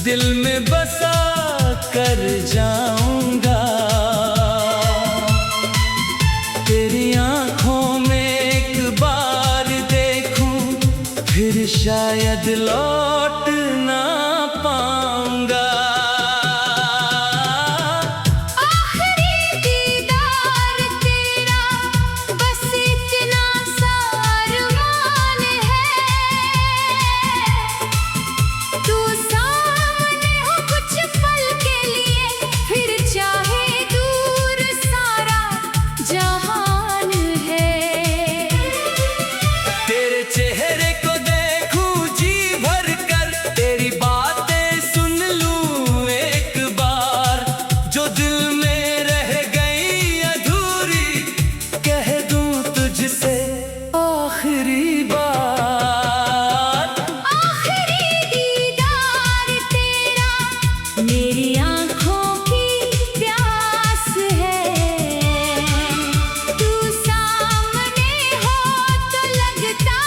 दिल में बसा कर जाऊंगा। तेरी आंखों में एक बार देखूं, फिर शायद लौट ना पाऊंगा। चेहरे को देखूं जी भर कर, तेरी बातें सुन लूं एक बार, जो दिल में रह गई अधूरी कह दूं तुझसे आखिरी बार। आखिरी दीदार तेरा मेरी आंखों की प्यास है। तू सामने हो तो लगता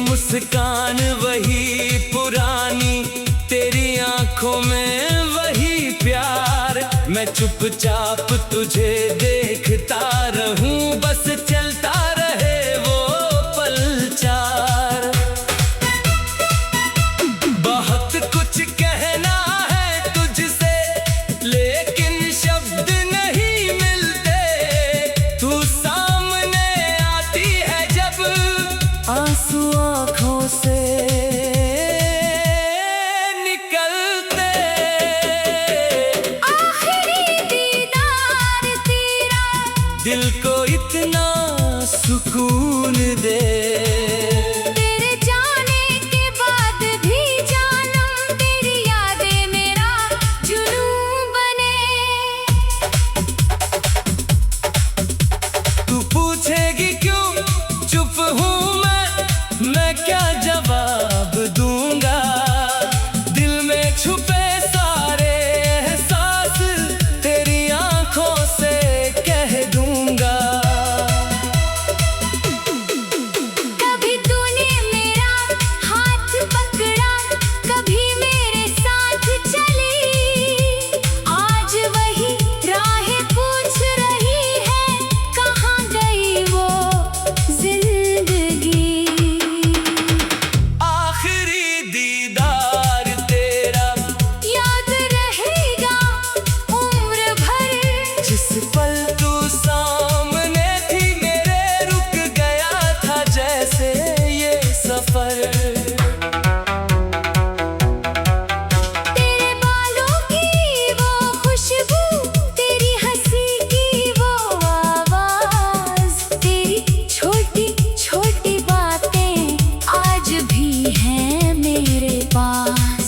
मुस्कान वही पुरानी, तेरी आंखों में वही प्यार। मैं चुपचाप तुझे देखता रहूं, बस चलता रहे वो पल चार। बहुत कुछ कहना है तुझसे, लेकिन शब्द नहीं मिलते। तू सामने आती है जब आंसू आँखों से निकलते। आखिरी दीदार तेरा दिल को इतना सुकून दे। तेरे जाने के बाद भी जानम तेरी यादें मेरा जुनून बने। तू पूछेगी क्यों चुप हूँ मैं क्या जवाब दूंगा। दिल में छुपे सारे एहसास तेरी आंखों से कह दूंगा। कभी तूने मेरा हाथ पकड़ा, कभी मेरे साथ चली। आज वही राहें पूछ रही है, कहाँ गई वो जिंदगी। जिस पल तू सामने थी मेरे, रुक गया था जैसे ये सफर। तेरे बालों की वो खुशबू, तेरी हंसी की वो आवाज, तेरी छोटी छोटी बातें आज भी हैं मेरे पास।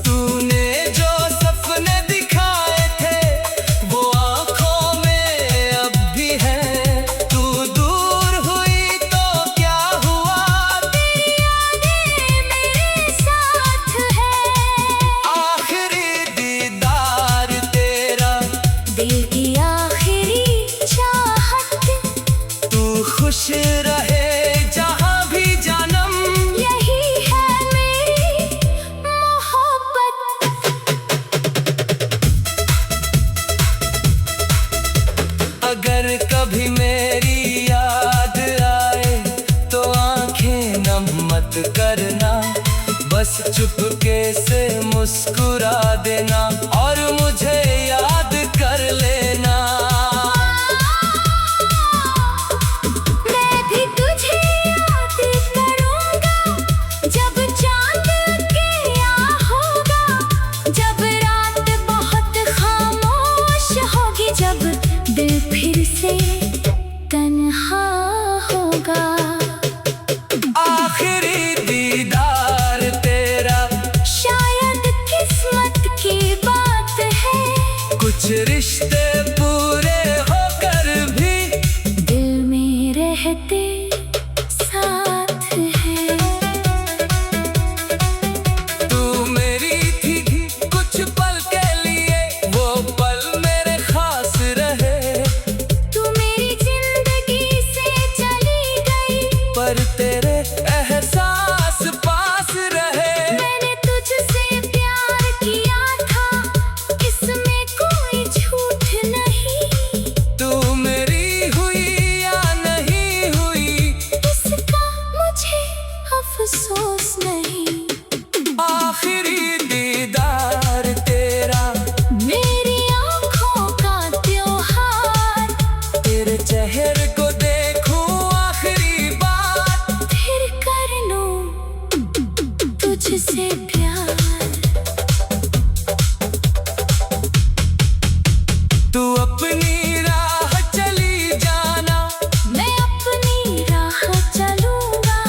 तूने जो सपने दिखाए थे वो खुश रहे जहाँ भी जानम, यही है मेरी मोहब्बत। अगर कभी मेरी याद आए तो आंखें नम मत करना, बस चुपके से मुस्कुरा देना और मुझे याद कर लेना। जब चांद के यहाँ होगा, जब तुझसे प्यार। तू अपनी राह चली जाना, मैं अपनी राह चलूंगा,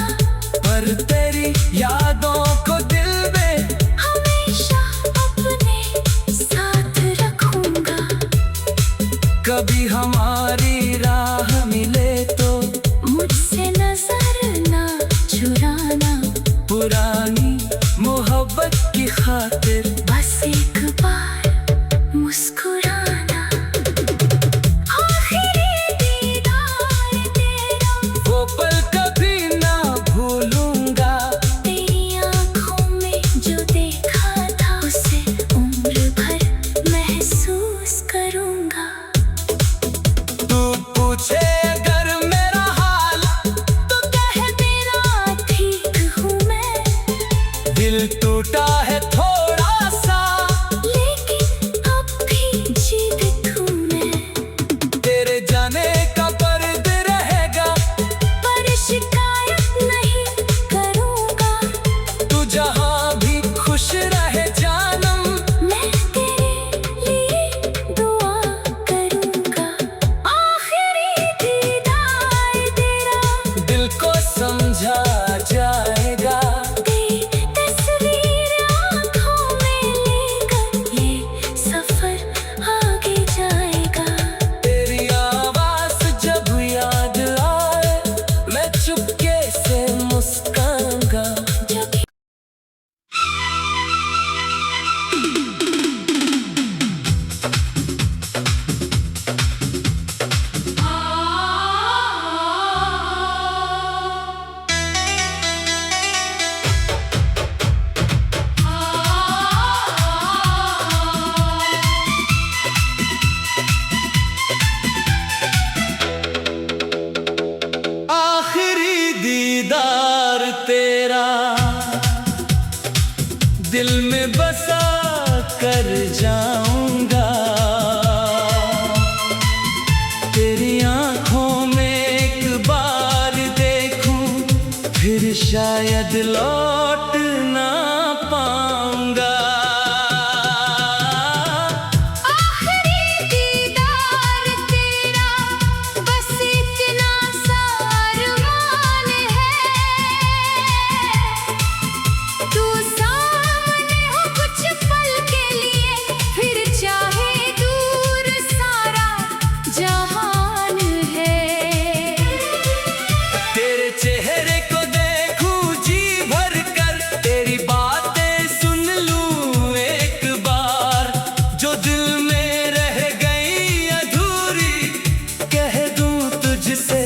पर तेरी यादों को दिल में हमेशा अपने साथ रखूंगा। कभी हमारी राह मिले तो मुझसे नजर ना चुराना, पुरानी मोहब्बत की खातिर बस एक बार मुस्कुराना। आखिरी दीदार तेरा, वो पल कभी ना भूलूंगा। तेरी आंखों में जो देखा था उसे उम्र भर महसूस करूंगा। तू पूछे अगर मेरा हाल तो कह देना ठीक हूँ मैं, दिल टूटा है थोड़ा सा, लेकिन अब भी जीवित हूँ मैं। तेरे जाने का दर्द रहेगा, पर शिकायत नहीं करूंगा, तू जहाँ भी खुश रहे जानम। मैं तेरे लिए दुआ करूंगा। आखिरी दीदार तेरा, दिल को समझा जाएगा। तेरी तस्वीर आंखों में लेकर ये सफर आगे जाएगा। तेरी आवाज़ जब याद आए, मैं चुपके से मुस्काऊंगा। जब आखिरी दीदार तेरा, दिल में बसा कर जाऊंगा। तेरी आंखों में एक बार देखूं, फिर शायद लौट ना पाऊंगा। आखिरी दीदार तेरा, बस इतना सा अरमान है। तू सामने हो कुछ पल के लिए, फिर चाहे दूर सारा जहान है। तेरे चेहरे को देखूं जी भर कर, तेरी बातें सुन लूं एक बार, जो दिल में रह गई अधूरी, कह दूं तुझसे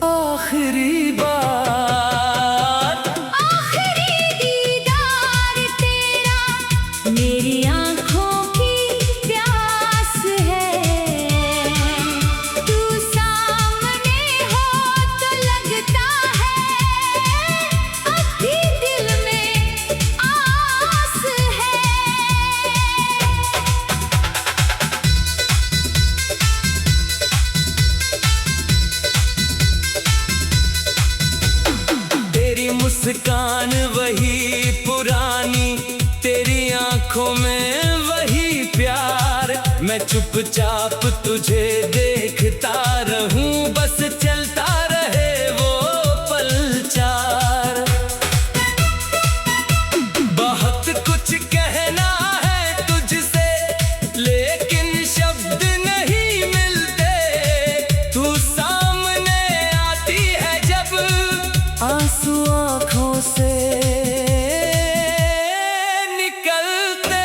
आखिरी बार। आखिरी दीदार तेरा, मेरी आंखों की प्यास है। तू सामने हो तो लगता है अब भी दिल में आस है। तेरी मुस्कान वही पुरानी, तेरी आंखों में वही प्यार। मैं चुपचाप तुझे देखता रहूं, बस चलता रहे वो पल चार। बहुत कुछ कहना है तुझसे, लेकिन शब्द नहीं मिलते। तू सामने आती है जब, आंसू आँखों से निकलते।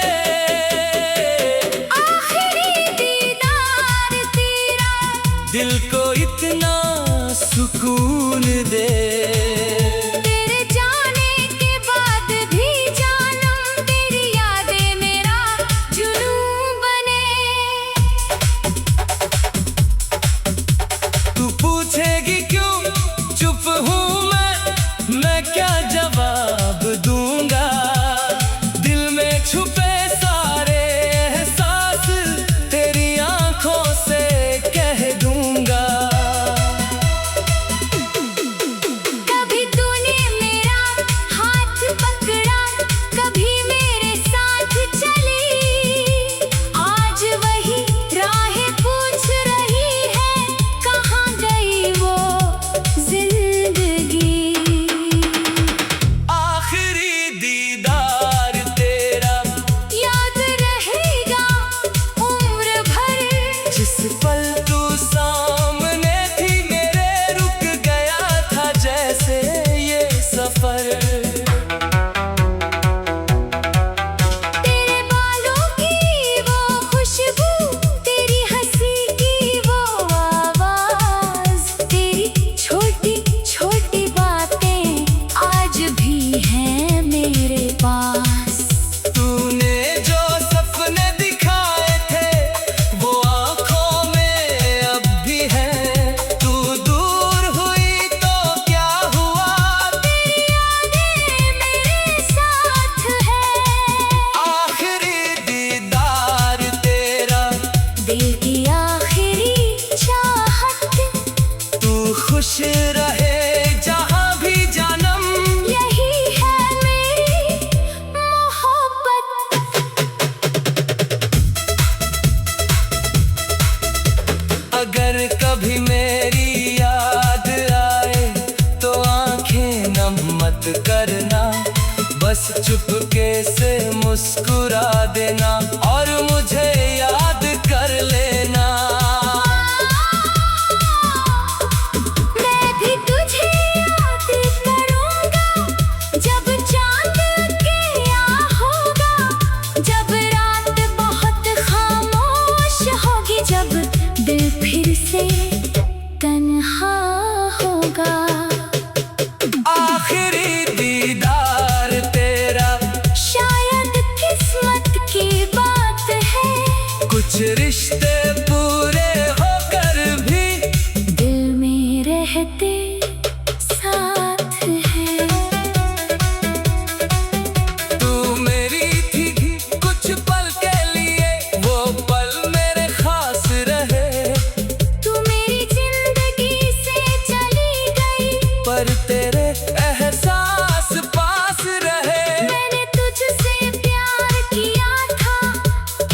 आखिरी दीदार तेरा, पास। तूने जो सपने दिखाए थे वो आँखों में अब भी है। तू दूर हुई तो क्या हुआ, तेरी यादें मेरे साथ है। आखिरी दीदार तेरा, दिल की आखिरी चाहत, तू खुश रहे जहाँ भी जन्म। यही है मेरी मोहब्बत। अगर कभी मेरी याद आए तो आंखें नम मत करना, बस चुपके से मुस्कुरा देना और मुझे याद कर लेना। मैं भी तुझे याद करूंगा जब चांद अकेला होगा, जब रात बहुत खामोश होगी, जब दिल फिर से तन्हा होगा। आखिरी दीदार तेरा, शायद किस्मत की बात है, कुछ रिश्ते पूरे होकर भी दिल में रहते साथ है। तू मेरी थी कुछ पल के लिए, वो पल मेरे खास रहे। तू मेरी जिंदगी से चली गई, पर तेरे एहसास पास रहे। मैंने तुझसे प्यार किया था,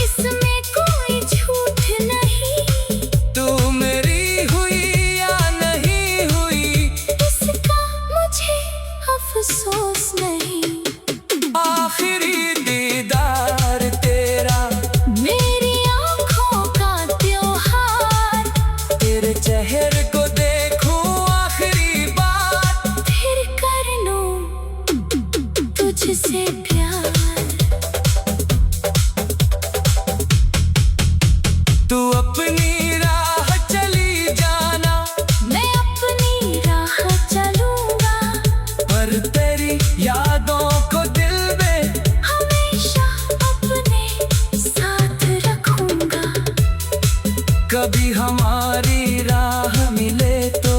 इसमें कोई झूठ नहीं। तू मेरी हुई या नहीं हुई, इसका मुझे अफसोस नहीं। आखिरी दीदार तेरा, मेरी आँखों का त्योहार, तेरे चेहरे को देखूं आखिरी बार। फिर कर लूं तुझसे प्यार। तू अपनी राह चली जाना, मैं अपनी राह चलूंगा, पर तेरी यादों को दिल में हमेशा अपने साथ रखूंगा। कभी हमारी राह मिले तो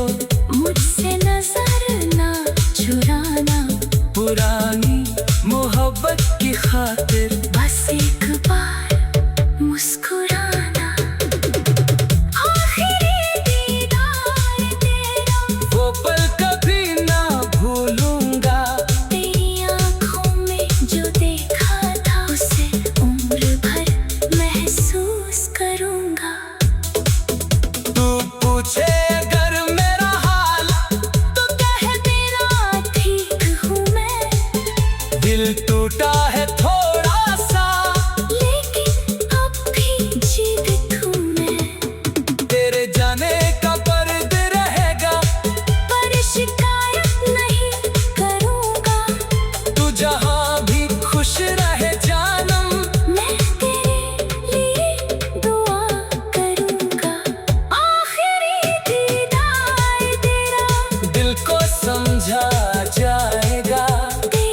मुझसे नजर ना चुराना, पुरानी मोहब्बत की खातिर बस एक बार मुस्कुराना। आखिरी दीदार तेरा, वो पल कभी ना भूलूंगा। तेरी आँखों में जो देखा था उसे उम्र भर महसूस करूंगा। तू पूछे अगर मेरा हाल तो कह देना ठीक हूँ मैं, दिल टूटा है थोड़ा सा, लेकिन अब भी जीवित हूँ मैं। तेरे जाने का दर्द रहेगा, पर शिकायत नहीं करूंगा, तू जहाँ भी खुश रहे जानम। मैं तेरे लिए दुआ करूंगा। आखिरी दीदार तेरा, दिल को समझा जाएगा, दे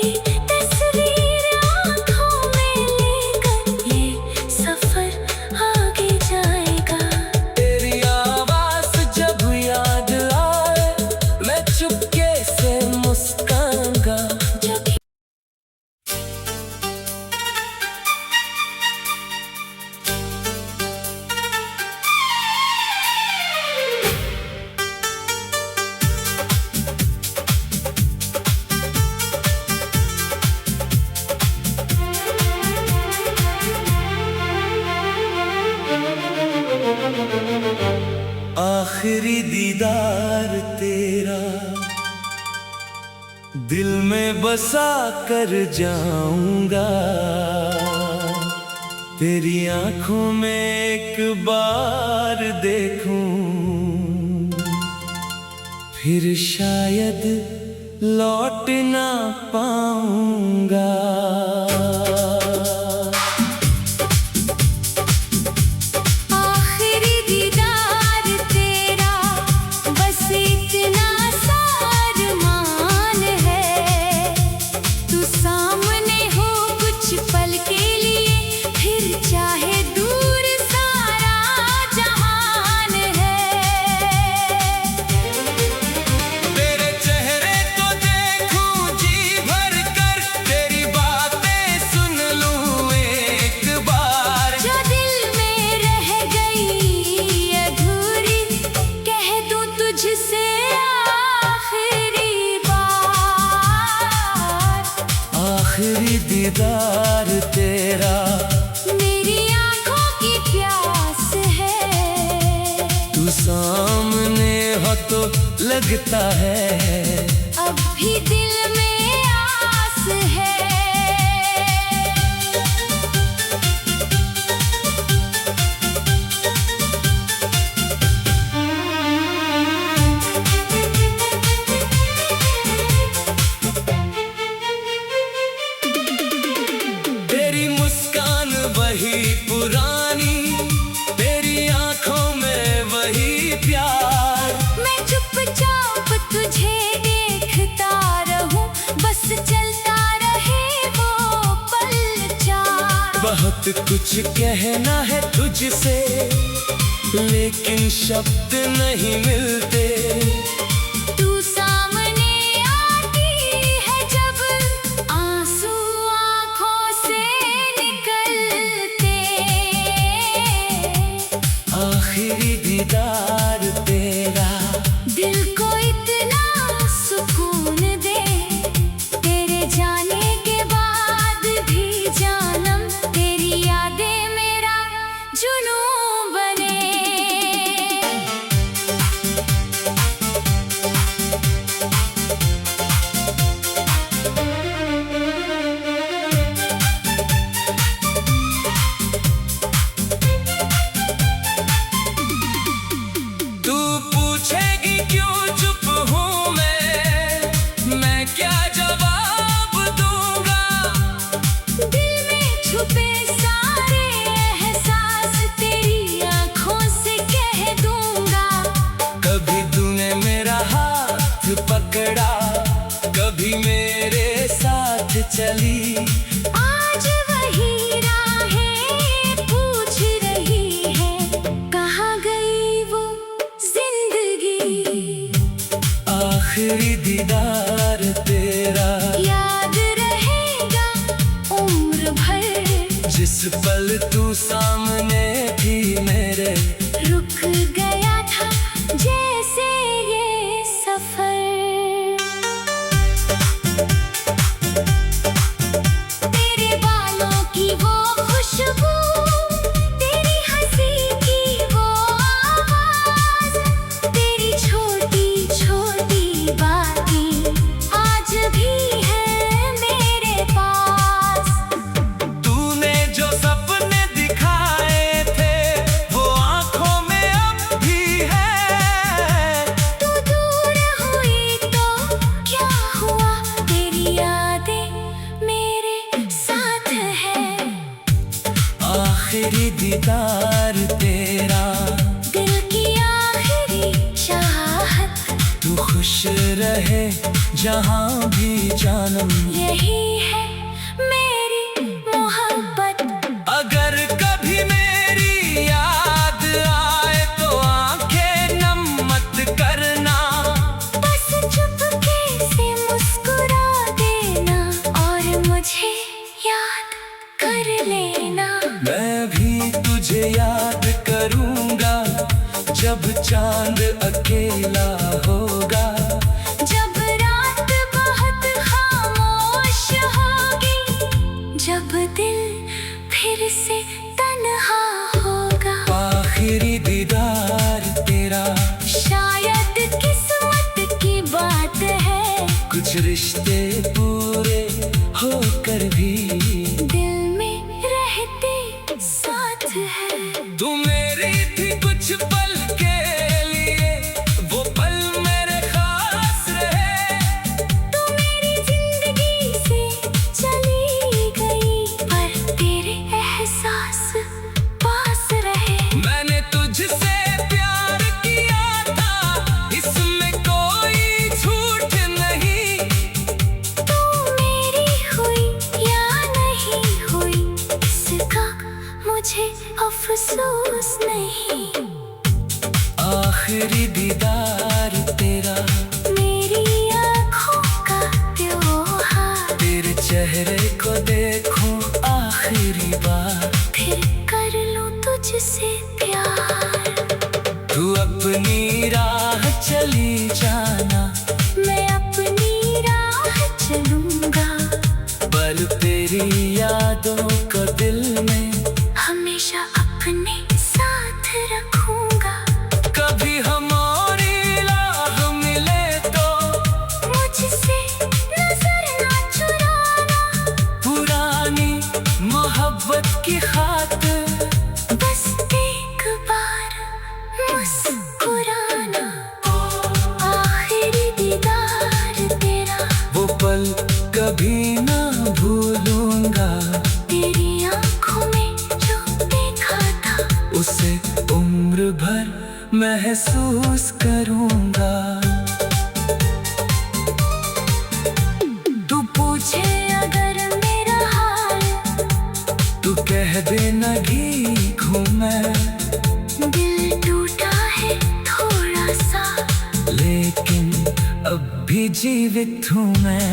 तस्वीर आँखों में लेकर ये सफर आगे जाएगा। तेरी आवाज जब याद आए मैं चुपके से मुस्काऊंगा। जब आखिरी दीदार तेरा, दिल में बसा कर जाऊंगा। तेरी आंखों में एक बार देखूं, फिर शायद लौट ना पाऊंगा। आखिरी दीदार तेरा, बस इतना सा अरमान है, तू सामने हो आखिरी दीदार तेरा मेरी आंखों की प्यास है। तू सामने हो तो लगता है अब भी दिल में आस है। तेरी मुस्कान वही पुरानी, तेरी आंखों में वही प्यार। मैं चुपचाप तुझे देखता रहूं, बस चलता रहे वो पल चार। बहुत कुछ कहना है तुझसे, लेकिन शब्द नहीं मिलते। तू सामने आती है जब, आंसू आंखों से निकलते। आखिरी दीदार तेरा दिल को इतना सुकून दे, तेरे जाने के बाद भी जानम तेरी यादें मेरा जुनून बने। तू पूछेगी क्यों चुप हूँ मैं क्या जवाब दूंगा। दिल में छुपे सारे एहसास तेरी आंखों से कह दूंगा। कभी तूने मेरा हाथ पकड़ा, कभी मेरे साथ चली। आज वही राहें पूछ रही है, कहाँ गई वो जिंदगी। आखिरी दीदार तेरा याद रहेगा उम्र भर, जिस पल तू सामने थी मेरे। रुक गया था जैसे ये सफर। तेरे बालों की वो खुशबू, तेरी हंसी की वो आवाज, तेरी छोटी छोटी बातें आज भी है मेरे पास। तूने जो सपने दिखाए थे वो आंखों में अब भी है। तू दूर हुई तो क्या हुआ, तेरी यादें मेरे साथ है। आखिरी दीदार तेरा दिल की आखिरी चाहत, तू खुश रहे जहां भी जानम। यही है मेरी मोहब्बत। अगर कभी मेरी याद आए तो आंखें नम मत करना। बस चुपके से मुस्कुरा देना और मुझे याद कर लेना। मैं भी तुझे याद करूंगा जब चांद अकेला होगा। जब रात बहुत खामोश होगी, जब दिल फिर से तन्हा होगा। आखिरी दीदार तेरा शायद किस्मत की बात है, कुछ रिश्ते पूरे होकर भी दिल में रहते साथ है। तू मेरी थी कुछ पल के लिए, वो पल मेरे खास रहे। तू मेरी जिंदगी से चली गई, पर तेरे एहसास पास रहे। मैंने तुझसे प्यार किया था, इसमें कोई झूठ नहीं। तू मेरी हुई या नहीं हुई, इसका मुझे अफसोस नहीं। आखिरी दीदार तेरा मेरी आँखों का त्योहार, तेरे चेहरे को देखूं आखिरी बार। फिर कर लूं तुझसे प्यार। तू अपनी राह चली जाना, मैं अपनी राह चलूंगा। पल पे तेरी यादों को दिल में हमेशा अपने साथ रखूंगा। कभी हमारी राह मिले तो मुझसे नजर ना चुराना, पुरानी मोहब्बत की खातिर बस एक बार मुस्कुराना। आखिरी दीदार तेरा, वो पल कभी ना भूलूंगा। तेरी आंखों में जो देखा था, उसे उम्र भर महसूस करूंगा। तू पूछे अगर मेरा हाल, तू कह दे नगी हूँ मैं, दिल टूटा है थोड़ा सा, लेकिन अब भी जीवित हूँ मैं।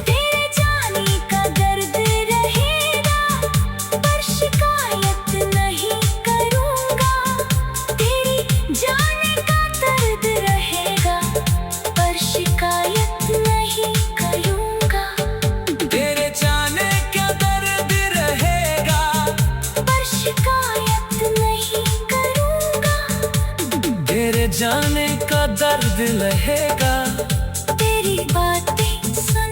तेरे जाने का दर्द रहेगा, पर शिकायत नहीं करूंगा। तेरी जाने का दर्द रहेगा, पर शिकायत नहीं करूंगा। तेरे जाने का दर्द रहेगा, पर शिकायत नहीं करूंगा। तेरे जाने का दर्द रहेगा। तेरी बातें सुन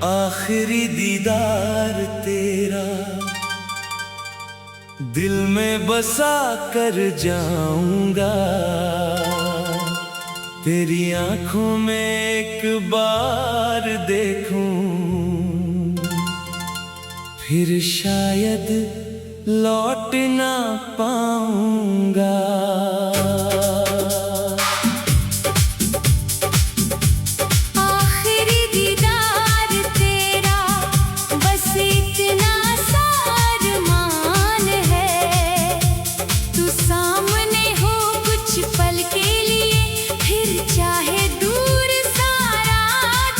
आखिरी दीदार तेरा दिल में बसा कर जाऊंगा। तेरी आंखों में एक बार देखूं, फिर शायद लौट ना पाऊंगा। आखिरी दीदार तेरा, बस इतना सा अरमान है। तू सामने हो कुछ पल के लिए, फिर चाहे दूर सारा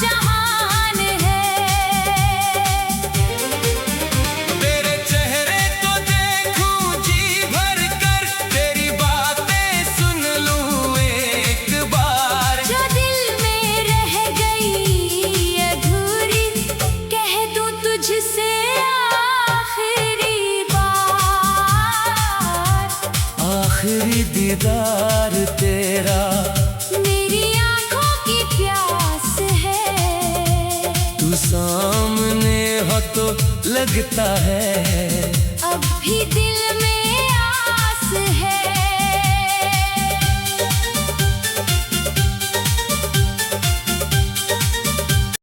जहान है। तेरे चेहरे को देखूं जी भर कर, तेरी बातें सुन लूं एक बार। जो दिल में रह गई अधूरी, कह दूं तुझसे आखिरी बार। आखिरी दीदार तेरा, मेरी आंखों की प्यास है। तू सामने हो तो लगता है अब भी दिल में